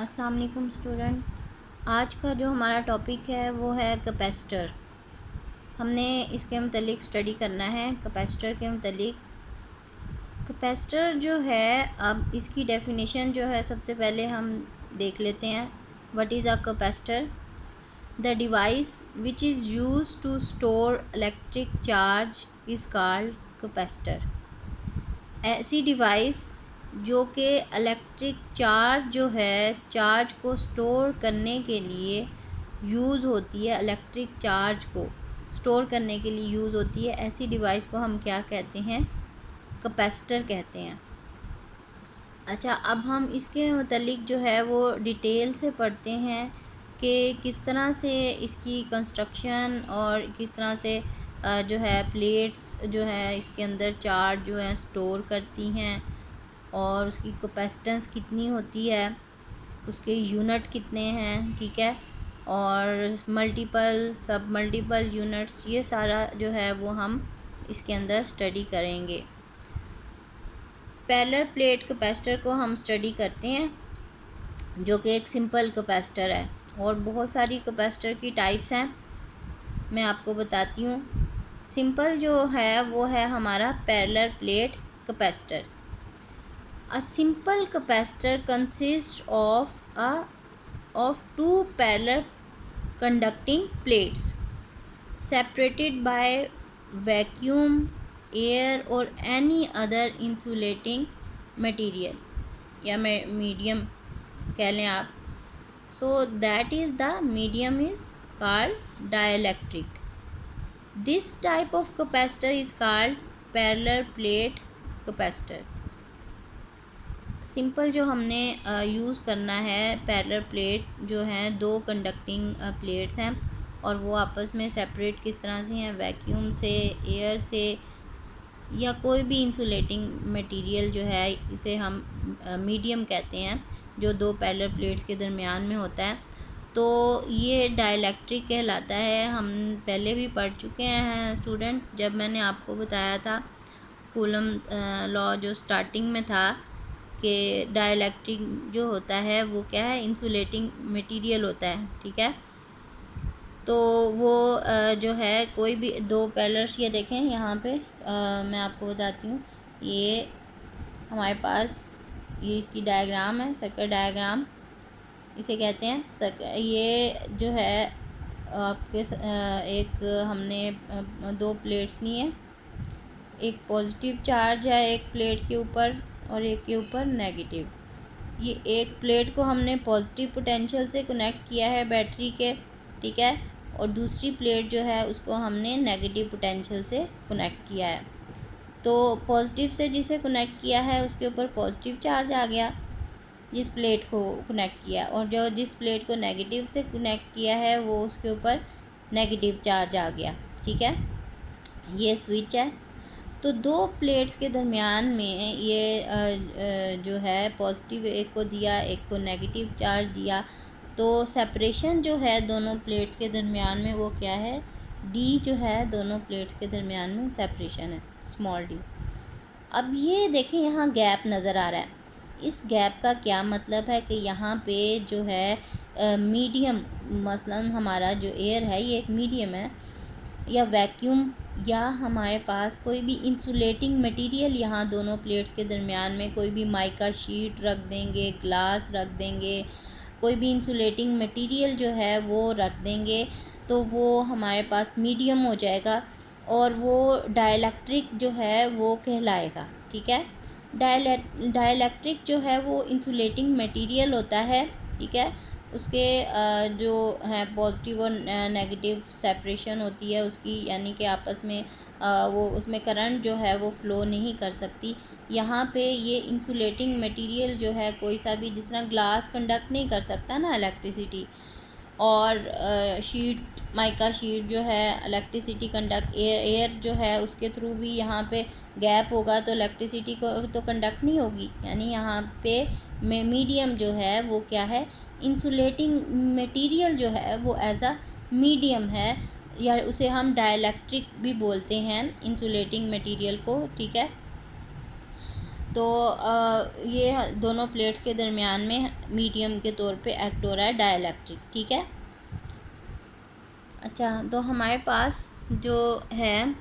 अस्सलाम वालेकुम स्टूडेंट। आज का जो हमारा टॉपिक है वो है कैपेसिटर। हमने इसके मतलब स्टडी करना है कैपेसिटर के मतलब। कैपेसिटर जो है, अब इसकी डेफिनेशन जो है सबसे पहले हम देख लेते हैं। What is a capacitor? The device which is use to store electric charge is called capacitor. ऐसी डिवाइस जो कि इलेक्ट्रिक चार्ज जो है, चार्ज को स्टोर करने के लिए यूज़ होती है, इलेक्ट्रिक चार्ज को स्टोर करने के लिए यूज़ होती है, ऐसी डिवाइस को हम क्या कहते हैं? कैपेसिटर कहते हैं। अच्छा, अब हम इसके मतलब जो है वो डिटेल से पढ़ते हैं कि किस तरह से इसकी कंस्ट्रक्शन और किस तरह से जो है प्लेट्स जो है इसके अंदर चार्ज जो है स्टोर करती हैं और उसकी कैपेसिटेंस कितनी होती है, उसके यूनिट कितने हैं, ठीक है, और मल्टीपल सब मल्टीपल यूनिट्स, ये सारा जो है वो हम इसके अंदर स्टडी करेंगे। पैरेलल प्लेट कैपेसिटर को हम स्टडी करते हैं जो कि एक सिंपल कैपेसिटर है, और बहुत सारी कैपेसिटर की टाइप्स हैं, मैं आपको बताती हूँ। सिंपल जो है वो है हमारा parallel plate capacitor. A simple capacitor consists of two parallel conducting plates separated by vacuum, air or any other insulating material या medium कह लें आप. So that is the medium is called dielectric. This type of capacitor is called parallel plate capacitor. Simple जो हमने use करना है, parallel plate जो हैं, दो कंडक्टिंग प्लेट्स हैं और वो आपस में सेपरेट किस तरह से हैं? वैक्यूम से, एयर से या कोई भी इंसुलेटिंग मटेरियल जो है, इसे हम मीडियम कहते हैं, जो दो पैरेलल प्लेट्स के दरमियान में होता है। तो ये डाइलेक्ट्रिक कहलाता है। हम पहले भी पढ़ चुके हैं स्टूडेंट, जब मैंने आपको बताया था कूलम लॉ जो स्टार्टिंग में था कि डाइलेक्ट्रिक जो होता है वो क्या है? इंसुलेटिंग मटेरियल होता है, ठीक है। तो वो जो है कोई भी दो पैरेलल्स, ये देखें यहाँ पे मैं आपको बताती हूँ, ये हमारे पास ये इसकी डायग्राम है, सर्किट डायग्राम इसे कहते हैं। ये जो है आपके एक हमने दो प्लेट्स ली हैं, एक पॉजिटिव चार्ज है एक प्लेट के ऊपर और एक के ऊपर नेगेटिव। ये एक प्लेट को हमने पॉजिटिव पोटेंशियल से कनेक्ट किया है बैटरी के, ठीक है, और दूसरी प्लेट जो है उसको हमने नेगेटिव पोटेंशियल से कनेक्ट किया है। तो पॉजिटिव से जिसे कनेक्ट किया है उसके ऊपर पॉजिटिव चार्ज आ गया जिस प्लेट को कनेक्ट किया, और जो जिस प्लेट को नेगेटिव से कनेक्ट किया है वो उसके ऊपर नेगेटिव चार्ज आ गया, ठीक है। ये स्विच है। तो दो प्लेट्स के दरमियान में ये जो है पॉजिटिव एक को दिया, एक को नेगेटिव चार्ज दिया, तो सेपरेशन जो है दोनों प्लेट्स के दरमियान में वो क्या है? डी जो है दोनों प्लेट्स के दरमियान में सेपरेशन है, स्मॉल डी। अब ये देखें यहाँ गैप नज़र आ रहा है। इस गैप का क्या मतलब है कि यहाँ पे जो है मीडियम, मसलन हमारा जो एयर है ये एक मीडियम है, या वैक्यूम, या हमारे पास कोई भी इंसुलेटिंग मटेरियल यहाँ दोनों प्लेट्स के दरमियान में कोई भी माइका शीट रख देंगे, ग्लास रख देंगे, कोई भी इंसुलेटिंग मटेरियल जो है वो रख देंगे, तो वो हमारे पास मीडियम हो जाएगा और वो डाइलेक्ट्रिक जो है वो कहलाएगा, ठीक है। डाइलेक्ट्रिक जो है वो इंसुलेटिंग मटेरियल होता है, ठीक है। उसके जो है पॉजिटिव और नेगेटिव सेपरेशन होती है उसकी, यानी कि आपस में वो उसमें करंट जो है वो फ़्लो नहीं कर सकती। यहाँ पे ये इंसुलेटिंग मटेरियल जो है कोई सा भी, जिस तरह ग्लास कंडक्ट नहीं कर सकता ना इलेक्ट्रिसिटी, और शीट, माइका शीट जो है इलेक्ट्रिसिटी कंडक्ट, एयर जो है उसके थ्रू भी यहाँ पे गैप होगा तो इलेक्ट्रिसिटी को तो कंडक्ट नहीं होगी। यानी यहाँ पे मीडियम जो है वो क्या है? इंसुलेटिंग मटेरियल जो है वो एज अ मीडियम है, या उसे हम डाइलेक्ट्रिक भी बोलते हैं इंसुलेटिंग मटेरियल को, ठीक है। तो ये दोनों प्लेट्स के दरमियान में मीडियम के तौर पे एक्ट हो रहा है डाइलेक्ट्रिक, ठीक है। अच्छा, तो हमारे पास जो है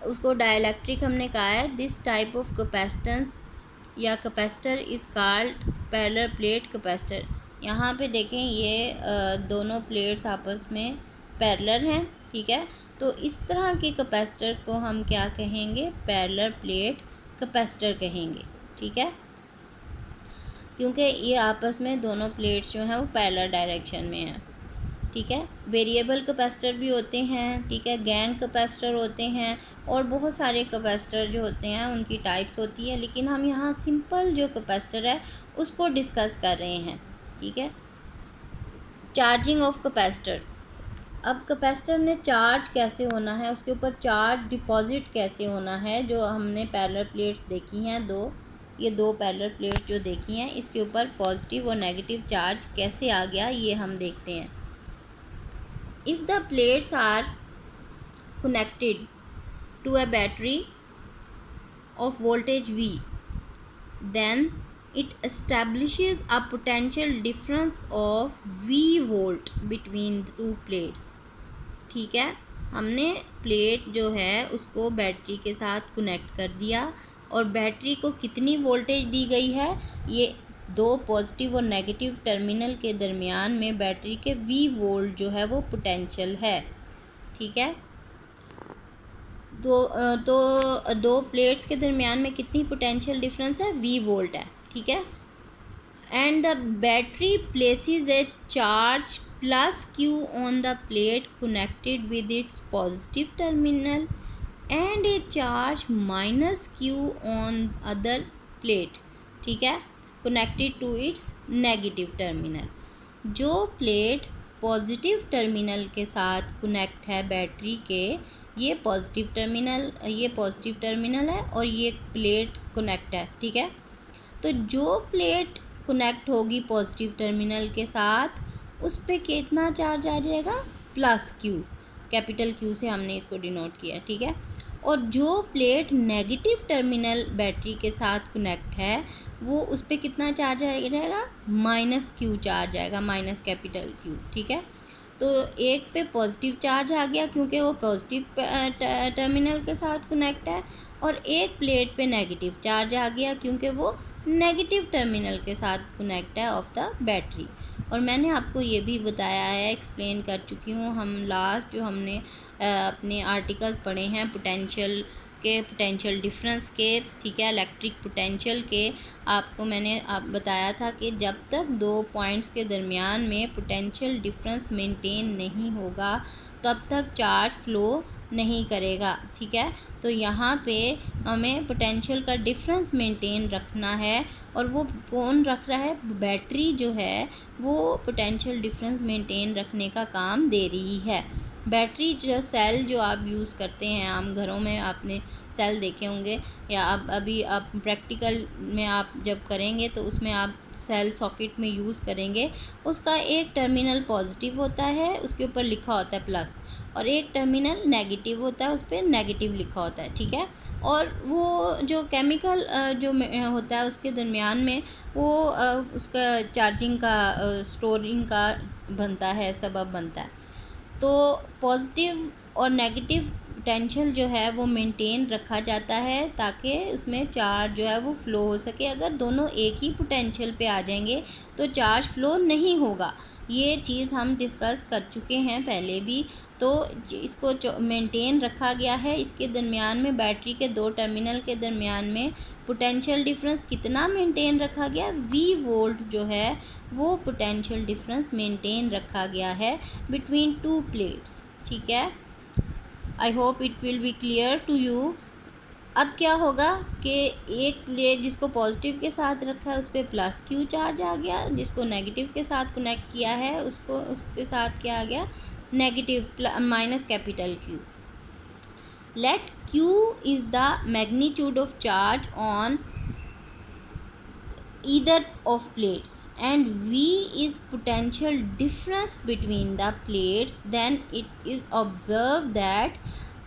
उसको डाइलेक्ट्रिक हमने कहा है। दिस टाइप ऑफ कैपेसिटेंस या capacitor is called parallel plate capacitor. यहाँ पे देखें ये दोनों प्लेट्स आपस में पैरेलल हैं, ठीक है। तो इस तरह के कैपेसिटर को हम क्या कहेंगे, पैरेलल प्लेट कैपेसिटर कहेंगे, ठीक है, क्योंकि ये आपस में दोनों प्लेट्स जो हैं वो पैरेलल डायरेक्शन में हैं, ठीक है। वेरिएबल कैपेसिटर भी होते हैं, ठीक है, गैंग कैपेसिटर होते हैं और बहुत सारे कैपेसिटर जो होते हैं उनकी टाइप्स होती है, लेकिन हम यहाँ सिंपल जो कैपेसिटर है उसको डिस्कस कर रहे हैं, ठीक है। Charging of capacitor. अब कैपेसिटर ने चार्ज कैसे होना है, उसके ऊपर चार्ज डिपॉजिट कैसे होना है, जो हमने पैरेलल प्लेट्स देखी हैं ये दो पैरेलल प्लेट्स जो देखी हैं, इसके ऊपर पॉजिटिव और नेगेटिव चार्ज कैसे आ गया ये हम देखते हैं। If the plates are connected to a battery of voltage V, then it establishes a potential difference of V volt between the two plates, ठीक है। हमने प्लेट जो है उसको बैटरी के साथ कनेक्ट कर दिया और बैटरी को कितनी वोल्टेज दी गई है, ये दो पॉजिटिव और नेगेटिव टर्मिनल के दरमियान में बैटरी के V वोल्ट जो है वो पोटेंशियल है, ठीक है। दो प्लेट्स के दरमियान में कितनी पोटेंशियल डिफरेंस है, V वोल्ट है, ठीक है। And the battery places a charge plus Q on the plate connected with its positive terminal and a charge minus Q on other plate, ठीक है, connected to its negative terminal. जो plate positive terminal के साथ connect है battery के, ये positive terminal है और ये प्लेट कनेक्ट है, ठीक है। तो जो प्लेट कनेक्ट होगी पॉजिटिव टर्मिनल के साथ उस पे कितना चार्ज आ जाएगा, प्लस Q, कैपिटल Q से हमने इसको डिनोट किया, ठीक है। और जो प्लेट नेगेटिव टर्मिनल बैटरी के साथ कनेक्ट है वो उस पर कितना चार्ज आएगा, माइनस Q चार्ज आएगा, माइनस कैपिटल Q, ठीक है। तो एक पे पॉजिटिव चार्ज आ गया क्योंकि वो पॉजिटिव टर्मिनल के साथ कनेक्ट है और एक प्लेट पे नेगेटिव चार्ज आ गया क्योंकि वो नेगेटिव टर्मिनल के साथ कनेक्ट है ऑफ द बैटरी। और मैंने आपको ये भी बताया है, एक्सप्लेन कर चुकी हूँ, हम लास्ट जो हमने अपने आर्टिकल्स पढ़े हैं पोटेंशियल डिफरेंस के, ठीक है, इलेक्ट्रिक पोटेंशियल के, आपको मैंने बताया था कि जब तक दो पॉइंट्स के दरमियान में पोटेंशियल डिफरेंस मेंटेन नहीं होगा तब तक चार्ज फ्लो नहीं करेगा, ठीक है। तो यहाँ पे हमें पोटेंशियल का डिफरेंस मेंटेन रखना है और वो कौन रख रहा है, बैटरी जो है वो पोटेंशियल डिफरेंस मेंटेन रखने का काम दे रही है। बैटरी जो सेल जो आप यूज़ करते हैं आम घरों में, आपने सेल देखे होंगे या अभी आप प्रैक्टिकल में आप जब करेंगे तो उसमें आप सेल सॉकेट में यूज़ करेंगे, उसका एक टर्मिनल पॉजिटिव होता है, उसके ऊपर लिखा होता है प्लस, और एक टर्मिनल नेगेटिव होता है, उस पर नेगेटिव लिखा होता है, ठीक है। और वो जो केमिकल जो होता है उसके दरमियान में वो उसका चार्जिंग का स्टोरिंग का बनता है, सबब बनता है। तो पॉजिटिव और नेगेटिव पोटेंशियल जो है वो मेंटेन रखा जाता है ताकि उसमें चार्ज जो है वो फ़्लो हो सके। अगर दोनों एक ही पोटेंशियल पे आ जाएंगे तो चार्ज फ़्लो नहीं होगा, ये चीज़ हम डिस्कस कर चुके हैं पहले भी। तो इसको मेंटेन रखा गया है, इसके दरमियान में बैटरी के दो टर्मिनल के दरमियान में पोटेंशियल डिफरेंस कितना मेंटेन रखा गया, V वोल्ट जो है वो पोटेंशियल डिफरेंस मेंटेन रखा गया है बिटवीन टू प्लेट्स, ठीक है। I hope it will be clear to you. अब क्या होगा कि एक प्लेट जिसको पॉजिटिव के साथ रखा है उस पर प्लस Q चार्ज आ गया, जिसको नेगेटिव के साथ कनेक्ट किया है उसके साथ क्या आ गया, negative minus capital Q। Let Q is the magnitude of charge on either of plates and V is potential difference between the plates, then it is observed that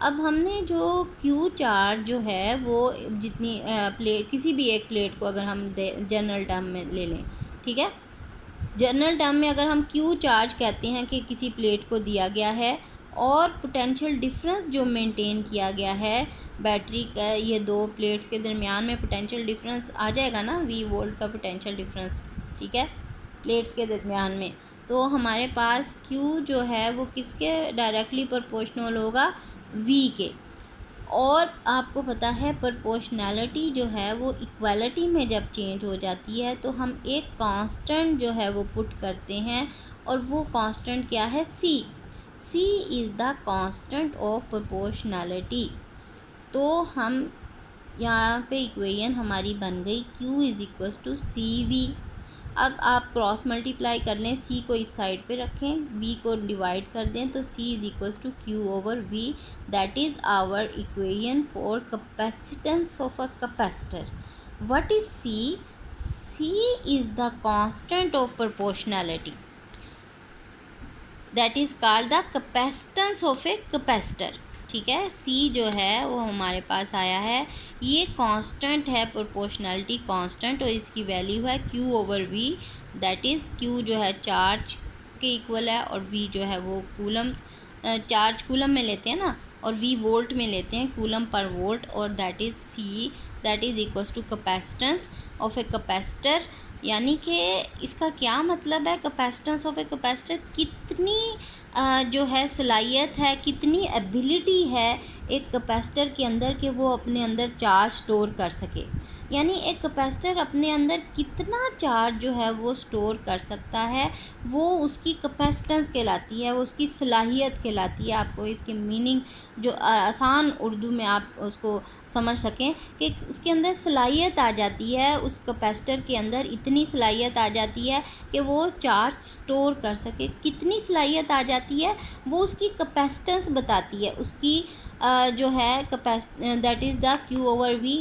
अब हमने जो क्यू चार्ज जो है वो जितनी प्लेट, किसी भी एक प्लेट को अगर हम जनरल टर्म में ले लें, ठीक है, जनरल टर्म में अगर हम क्यू चार्ज कहते हैं कि किसी प्लेट को दिया गया है और पोटेंशियल डिफरेंस जो मेंटेन किया गया है बैटरी का, ये दो प्लेट्स के दरमियान में पोटेंशियल डिफरेंस आ जाएगा ना, V वोल्ट का पोटेंशियल डिफरेंस, ठीक है, प्लेट्स के दरमियान में, तो हमारे पास Q जो है वो किसके डायरेक्टली प्रोपोर्शनल होगा, V के। और आपको पता है प्रोपोर्शनैलिटी जो है वो इक्वालिटी में जब चेंज हो जाती है तो हम एक कांस्टेंट जो है वो पुट करते हैं, और वो कांस्टेंट क्या है, C is the constant of proportionality. तो हम यहाँ पे इक्वेशन हमारी बन गई Q is equals to CV। अब आप क्रॉस मल्टीप्लाई कर लें, C को इस साइड पे रखें, V को डिवाइड कर दें, तो C is equals to Q over V। That is our equation for capacitance of a capacitor. What is C? C is the constant of proportionality, that is called the capacitance of a capacitor, ठीक है। C जो है वो हमारे पास आया है, ये कांस्टेंट है, प्रोपोर्शनैलिटी कांस्टेंट, और इसकी वैल्यू है Q over V। That is Q जो है चार्ज के इक्वल है, और V जो है वो कूलम, चार्ज कूलम में लेते हैं ना, और V वोल्ट में लेते हैं, कूलम पर वोल्ट, और that is C, that is equals to capacitance of a capacitor. यानी कि इसका क्या मतलब है, कैपेसिटेंस ऑफ ए कैपेसिटर, कितनी जो है सलाहियत है, कितनी एबिलिटी है एक कैपेसिटर के अंदर कि वो अपने अंदर चार्ज स्टोर कर सके। यानी एक कैपेसिटर अपने अंदर कितना चार्ज जो है वो स्टोर कर सकता है, वो उसकी कैपेसिटेंस कहलाती है, वो उसकी सलाहियत कहलाती है। आपको इसकी मीनिंग जो आसान उर्दू में आप उसको समझ सकें कि उसके अंदर सलाहियत आ जाती है, उस कैपेसिटर के अंदर इतनी सलाहियत आ जाती है कि वो चार्ज स्टोर कर सके। कितनी सलाहियत आ जाती है वो उसकी कैपेसिटेंस बताती है, उसकी जो है that is the Q over V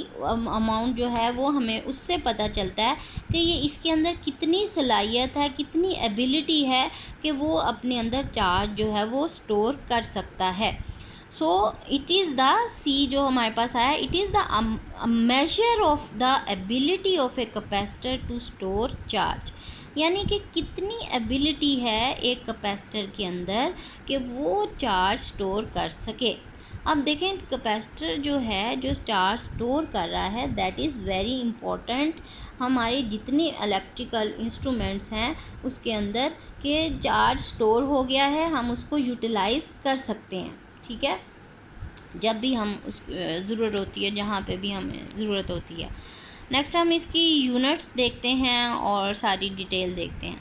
amount जो है वो हमें उससे पता चलता है कि ये इसके अंदर कितनी सलाहियत है, कितनी एबिलिटी है कि वो अपने अंदर चार्ज जो है वो स्टोर कर सकता है। So it is the C जो हमारे पास आया, it is the measure of the ability of a capacitor to store charge. यानी कि कितनी एबिलिटी है एक कैपेसिटर के अंदर कि वो चार्ज स्टोर कर सके। अब देखें कैपेसिटर जो है जो चार्ज स्टोर कर रहा है, दैट इज़ वेरी इम्पोर्टेंट हमारे जितने इलेक्ट्रिकल इंस्ट्रूमेंट्स हैं उसके अंदर के चार्ज स्टोर हो गया है, हम उसको यूटिलाइज़ कर सकते हैं, ठीक है, जब भी हम उस ज़रूरत होती है, जहाँ पे भी हमें ज़रूरत होती है। नेक्स्ट हम इसकी यूनिट्स देखते हैं और सारी डिटेल देखते हैं।